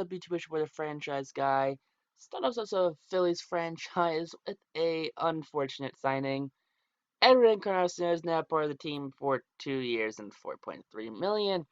up, YouTube? We're the franchise guy. Start off also a Phillies franchise with a unfortunate signing. Edwin Encarnacion is now part of the team for 2 years and 4.3 million.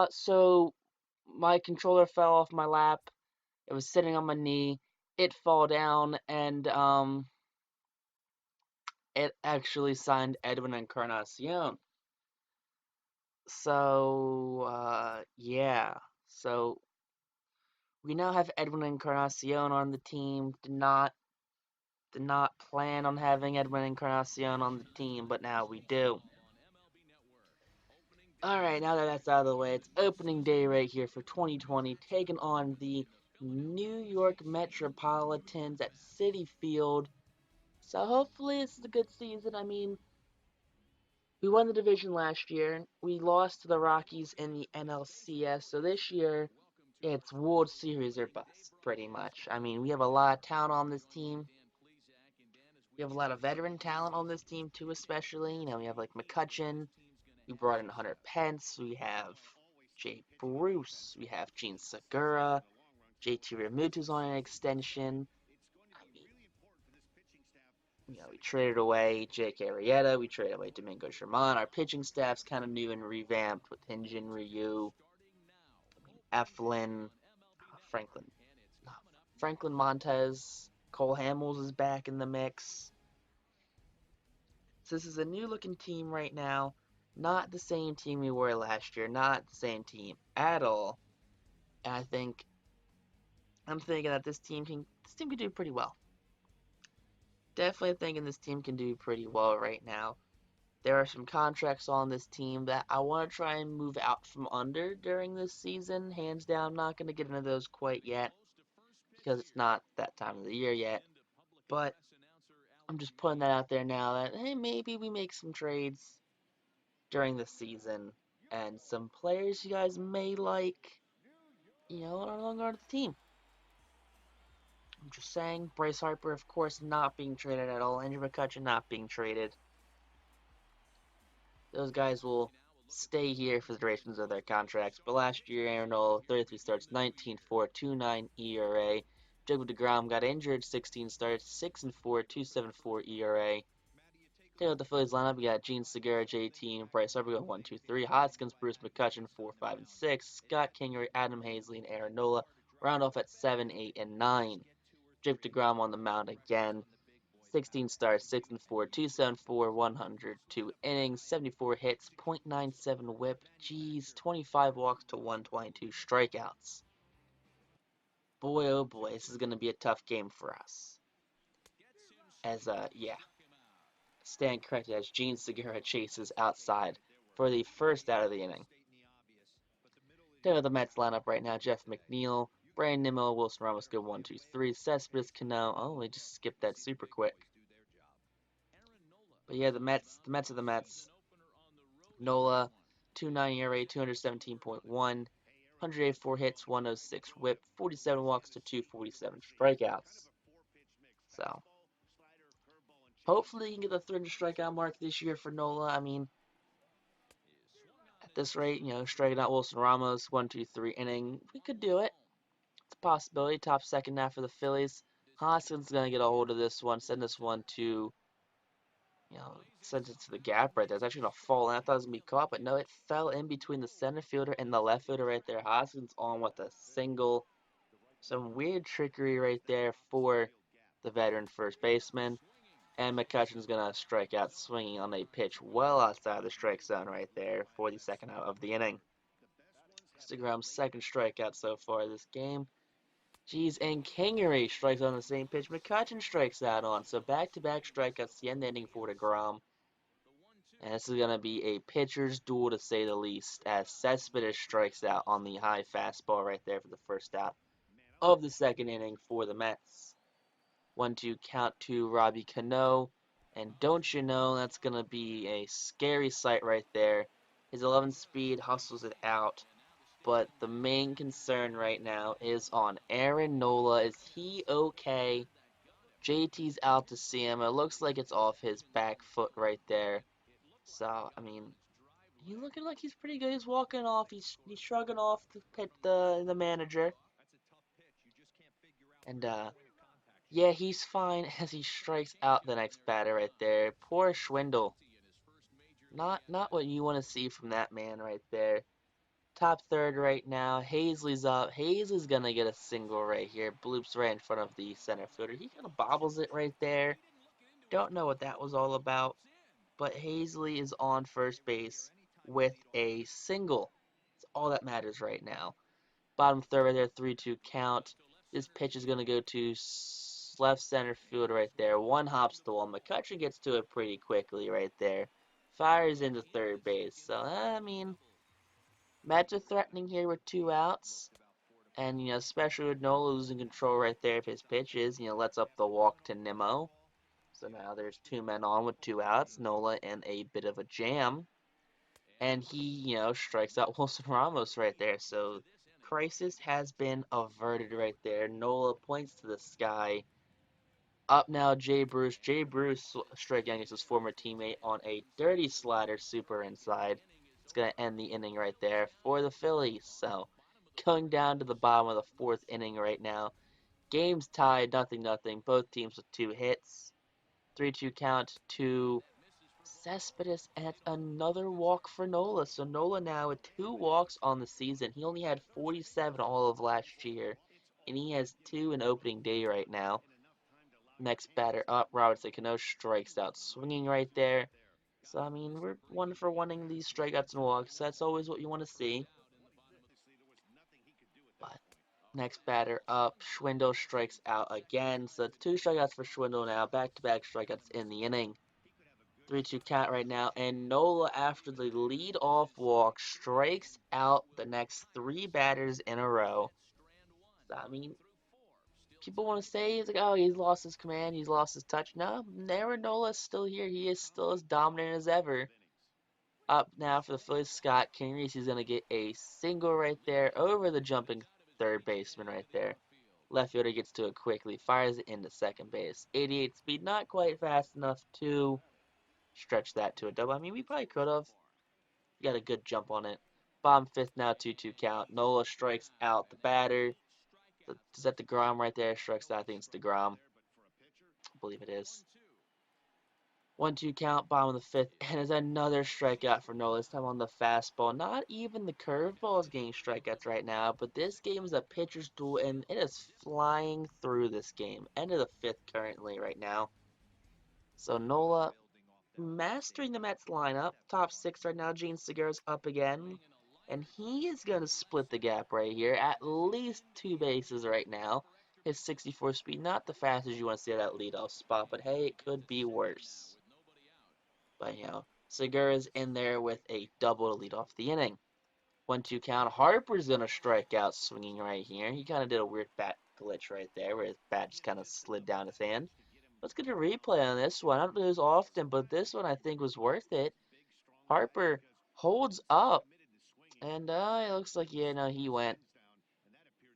So my controller fell off my lap. It was sitting on my knee. It fell down, and it actually signed Edwin Encarnacion. So yeah. So we now have Edwin Encarnacion on the team. Did not plan on having Edwin Encarnacion on the team, but now we do. Alright, now that that's out of the way, it's opening day right here for 2020, taking on the New York Metropolitans at Citi Field. So hopefully this is a good season. I mean, we won the division last year. We lost to the Rockies in the NLCS. So this year, it's World Series or bust, pretty much. I mean, we have a lot of talent on this team. We have a lot of veteran talent on this team too, especially. We have like McCutchen. We brought in Hunter Pence. We have Jay Bruce. We have Gene Segura. JT Realmuto's on an extension. I mean, we traded away Jake Arrieta. We traded away Domingo German. Our pitching staff's kind of new and revamped with Hyunjin Ryu, Eflin, Franklin, Franklin Montez. Cole Hamels is back in the mix. So this is a new looking team right now. Not the same team we were last year. Not the same team at all. And I'm thinking that this team can do pretty well. Definitely thinking this team can do pretty well right now. There are some contracts on this team that I want to try and move out from under during this season. Hands down, I'm not going to get into those quite yet because it's not that time of the year yet. But I'm just putting that out there now that, hey, maybe we make some trades during the season and some players you guys may like, are no longer on the team. I'm just saying, Bryce Harper, of course, not being traded at all. Andrew McCutchen not being traded. Those guys will stay here for the durations of their contracts. But last year, Aaron Nola, 33 starts, 19.4, 2.9 ERA. Jacob deGrom got injured, 16 starts, 6.4, 2.74 ERA. Taking out the Phillies lineup, we got Gene Segura, JT, and Bryce Harper going 1, 2, 3. Hoskins, Bruce McCutchen, 4, 5, and 6. Scott Kingery, Adam Hazley, and Aaron Nola round off at 7, 8, and 9. Jacob deGrom on the mound again. 16 starts, 6 and 4, 274, 102 innings, 74 hits, .97 whip. Jeez, 25 walks to 122 strikeouts. Boy, oh boy, this is going to be a tough game for us. Yeah, stand corrected as Gene Segura chases outside for the first out of the inning. Down the Mets lineup right now, Jeff McNeil, Brandon Nimmo, Wilson Ramos go 1, 2, 3, Cespedes, Cano. Oh, they just skipped that super quick. But yeah, the Mets are the Mets. Nola, 2.9 ERA, 217.1, 184 hits, 106 whip, 47 walks to 247 strikeouts. So, hopefully you can get the 300 strikeout mark this year for Nola. I mean, at this rate, striking out Wilson Ramos, 1, 2, 3 inning, we could do it. It's a possibility. Top second now for the Phillies. Hoskins going to get a hold of this one, send this one to sent it to the gap right there. It's actually going to fall, and I thought it was going to be caught, but no, it fell in between the center fielder and the left fielder right there. Hoskins on with a single. Some weird trickery right there for the veteran first baseman. And McCutchen's going to strike out swinging on a pitch well outside the strike zone right there for the second out of the inning. DeGrom's second strikeout so far this game. Jeez, and Kingery strikes on the same pitch McCutchen strikes out on. So back-to-back strikeouts, the end ending for DeGrom. And this is going to be a pitcher's duel to say the least, as Cespedes strikes out on the high fastball right there for the first out of the second inning for the Mets. 1-2 count to Robbie Cano, and don't you know that's going to be a scary sight right there. His 11 speed hustles it out, but the main concern right now is on Aaron Nola. Is he okay? JT's out to see him. It looks like it's off his back foot right there. So, I mean, he's looking like he's pretty good. He's walking off. He's shrugging off the manager. And yeah, he's fine as he strikes out the next batter right there. Poor Schwindel. Not what you want to see from that man right there. Top third right now. Hazley's up. Hazley's gonna get a single right here. Bloops right in front of the center fielder. He kind of bobbles it right there. Don't know what that was all about. But Hazley is on first base with a single. That's all that matters right now. Bottom third right there, 3-2 count. This pitch is going to go to left center field right there. One hops the wall. McCutchen gets to it pretty quickly right there. Fires into third base. So, I mean, Mets are threatening here with 2 outs. And, especially with Nola losing control right there of his pitches, lets up the walk to Nimmo. So now there's 2 men on with 2 outs. Nola in a bit of a jam. And he, strikes out Wilson Ramos right there. So crisis has been averted right there. Nola points to the sky. Up now, Jay Bruce. Jay Bruce striking against his former teammate on a dirty slider, super inside. It's gonna end the inning right there for the Phillies. So going down to the bottom of the fourth inning right now. Game's tied, nothing, nothing. Both teams with 2 hits. 3-2 count to Cespedes, and it's another walk for Nola. So Nola now with 2 walks on the season. He only had 47 all of last year, and he has 2 in opening day right now. Next batter up, Robert Cano strikes out swinging right there. So, I mean, we're 1 for 1ing these strikeouts and walks. That's always what you want to see. But next batter up, Schwindel strikes out again. So, 2 strikeouts for Schwindel now. Back-to-back strikeouts in the inning. 3-2 count right now, and Nola, after the lead-off walk, strikes out the next 3 batters in a row. So, I mean, people want to say he's like, oh, he's lost his command, he's lost his touch. No, Aaron Nola's still here. He is still as dominant as ever. Up now for the Phillies, Scott Kingery. He's going to get a single right there over the jumping third baseman right there. Left fielder gets to it quickly, fires it into second base. 88 speed, not quite fast enough to stretch that to a double. I mean, we probably could have. Got a good jump on it. Bottom fifth now, 2-2 count. Nola strikes out the batter. Is that DeGrom right there? Strikes out. I think it's DeGrom. I believe it is. 1-2 count, bottom of the fifth, and there's another strikeout for Nola. This time on the fastball. Not even the curveball is getting strikeouts right now, but this game is a pitcher's duel, and it is flying through this game. End of the fifth currently right now. So Nola mastering the Mets lineup. Top six right now. Gene Segura's up again. And he is going to split the gap right here. At least 2 bases right now. His 64 speed, not the fastest you want to see at that leadoff spot, but hey, it could be worse. But, Segura's in there with a double to lead off the inning. 1-2 count. Harper's going to strike out swinging right here. He kind of did a weird bat glitch right there where his bat just kind of slid down his hand. Let's get a replay on this one. I don't do this often, but this one I think was worth it. Harper holds up, and it looks like, yeah, no, he went.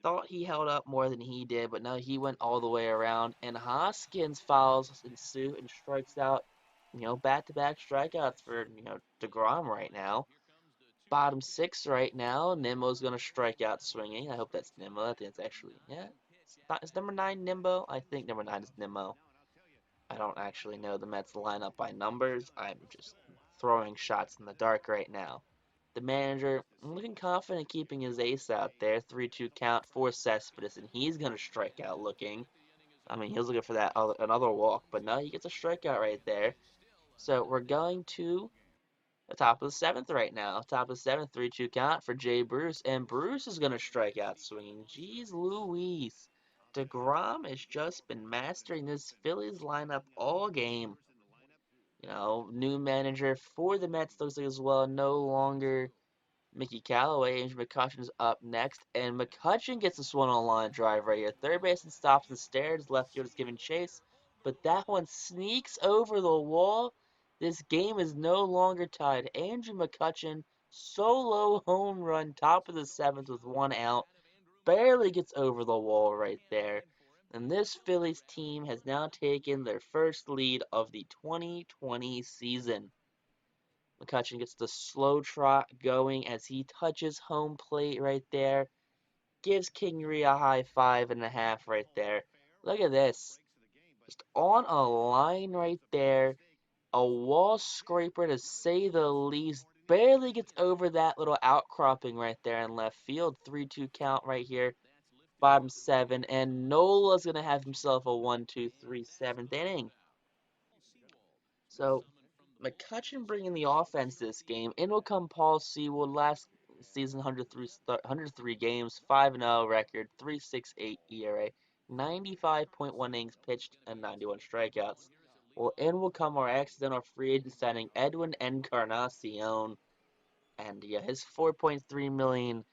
Thought he held up more than he did, but no, he went all the way around. And Hoskins follows in suit and strikes out, back-to-back strikeouts for, DeGrom right now. Bottom six right now. Nimmo's going to strike out swinging. I hope that's Nimmo. I think it's actually, yeah. Is number 9 Nimbo? I think number 9 is Nimmo. I don't actually know the Mets lineup by numbers. I'm just throwing shots in the dark right now. The manager looking confident keeping his ace out there. 3-2 count for Cespedes, and he's going to strike out looking. I mean, he was looking for that another walk, but no, he gets a strikeout right there. So we're going to the top of the seventh right now. Top of the seventh, 3-2 count for Jay Bruce, and Bruce is going to strike out swinging. Jeez Louise. DeGrom has just been mastering this Phillies lineup all game. New manager for the Mets looks like as well. No longer Mickey Callaway. Andrew McCutchen's up next, and McCutchen gets this one on line drive right here. Third baseman stops and stares. Left field is giving chase, but that one sneaks over the wall. This game is no longer tied. Andrew McCutchen, solo home run, top of the seventh with 1 out. Barely gets over the wall right there. And this Phillies team has now taken their first lead of the 2020 season. McCutchen gets the slow trot going as he touches home plate right there. gives King Rhea a high 5.5 right there. Look at this. Just on a line right there. A wall scraper to say the least. Barely gets over that little outcropping right there in left field. 3-2 count right here. Bottom seven. And Nola's going to have himself a 1-2-3 seventh inning. So McCutchen bringing the offense this game. In will come Paul Sewell, last season 103 games, 5-0 record, 3.68 ERA, 95.1 innings pitched, and 91 strikeouts. Well, in will come our accidental free agent signing Edwin Encarnacion, and yeah, his 4.3 million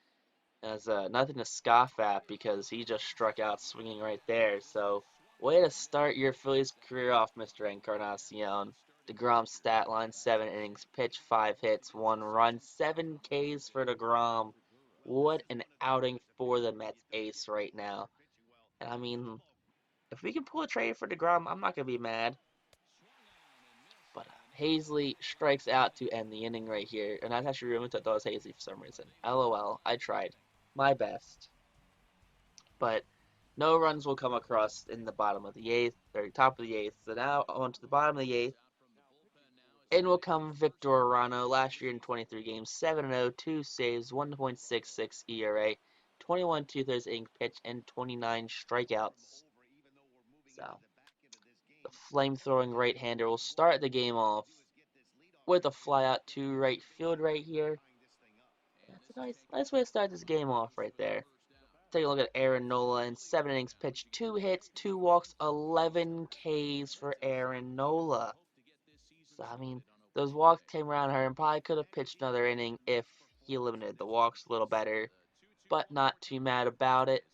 is nothing to scoff at because he just struck out swinging right there. So, way to start your Phillies career off, Mr. Encarnacion. DeGrom's stat line: 7 innings pitched, 5 hits, 1 run, 7 Ks for DeGrom. What an outing for the Mets ace right now. And I mean, if we can pull a trade for DeGrom, I'm not gonna be mad. But Hazley strikes out to end the inning right here, and that's actually ruined. I thought it was Hazley for some reason. LOL, I tried my best. But no runs will come across in the bottom of the eighth, or top of the eighth. So now on to the bottom of the eighth. In will come Victor Arano, last year in 23 games, 7-0, 2 saves, 1.66 ERA, 21 2/3 innings pitch, and 29 strikeouts. So the flamethrowing right-hander will start the game off with a flyout to right field right here. That's a nice way to start this game off right there. Take a look at Aaron Nola in 7 innings pitched, 2 hits, 2 walks, 11 Ks for Aaron Nola. So, I mean, those walks came around her and probably could have pitched another inning if he eliminated the walks a little better, but not too mad about it.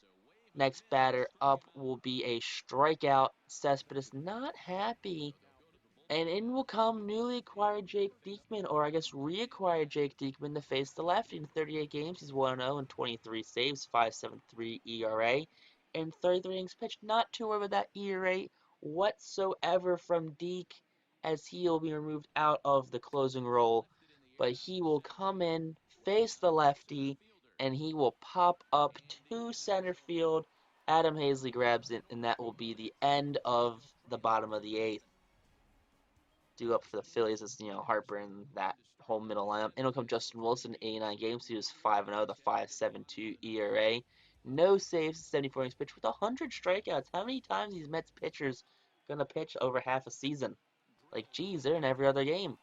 Next batter up will be a strikeout. Cespedes not happy. And in will come newly acquired Jake Diekman, or I guess reacquired Jake Diekman to face the lefty. In 38 games, he's 1-0 and 23 saves, 5.73 ERA, and 33 innings pitched. Not too worried with that ERA whatsoever from Deke, as he will be removed out of the closing role. But he will come in, face the lefty, and he will pop up to center field. Adam Hazley grabs it, and that will be the end of the bottom of the eighth. Due up for the Phillies is, Harper and that whole middle lineup. In will come Justin Wilson, 89 games. He was 5-0, the 5.72 ERA. No saves, 74 innings pitched with 100 strikeouts. How many times these Mets pitchers gonna pitch over half a season? Like, geez, they're in every other game.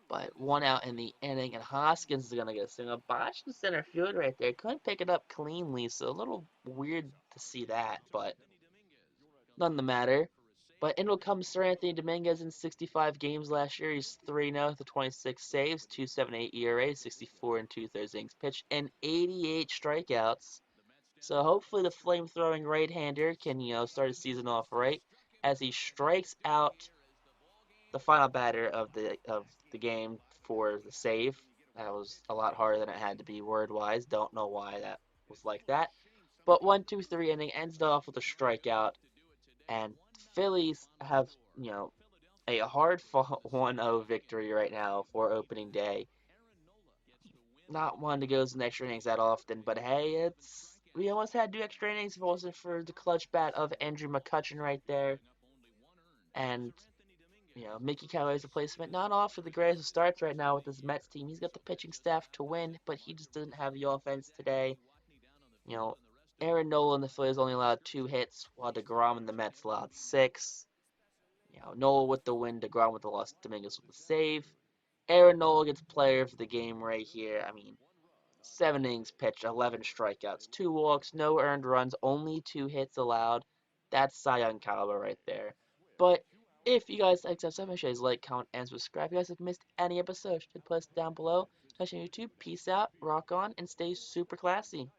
But 1 out in the inning, and Hoskins is gonna get a single. Botched in center field right there. Couldn't pick it up cleanly, so a little weird to see that, but none the matter. But in will come Sir Anthony Dominguez in 65 games last year. He's 3-0 with 26 saves, 2.78 ERA, 64 and 2/3 innings pitched, and 88 strikeouts. So hopefully the flame-throwing right-hander can, start his season off right as he strikes out the final batter of the game for the save. That was a lot harder than it had to be word-wise. Don't know why that was like that. But 1-2-3 inning ends it off with a strikeout, and Phillies have, a hard 1-0 victory right now for opening day. Not one to go to the extra innings that often, but hey, we almost had to do extra innings if it wasn't for the clutch bat of Andrew McCutchen right there. And, Mickey Callaway's replacement, not off to the greatest of starts right now with his Mets team. He's got the pitching staff to win, but he just doesn't have the offense today. You know, Aaron Nola and the Phillies only allowed 2 hits, while DeGrom and the Mets allowed 6. Nola with the win, DeGrom with the loss, Dominguez with the save. Aaron Nola gets player of the game right here. I mean, 7 innings pitched, 11 strikeouts, 2 walks, no earned runs, only 2 hits allowed. That's Cy Young caliber right there. But if you guys like this, make sure you like, comment, and subscribe. If you guys have missed any episode, hit the post down below. Especially on YouTube. Peace out, rock on, and stay super classy.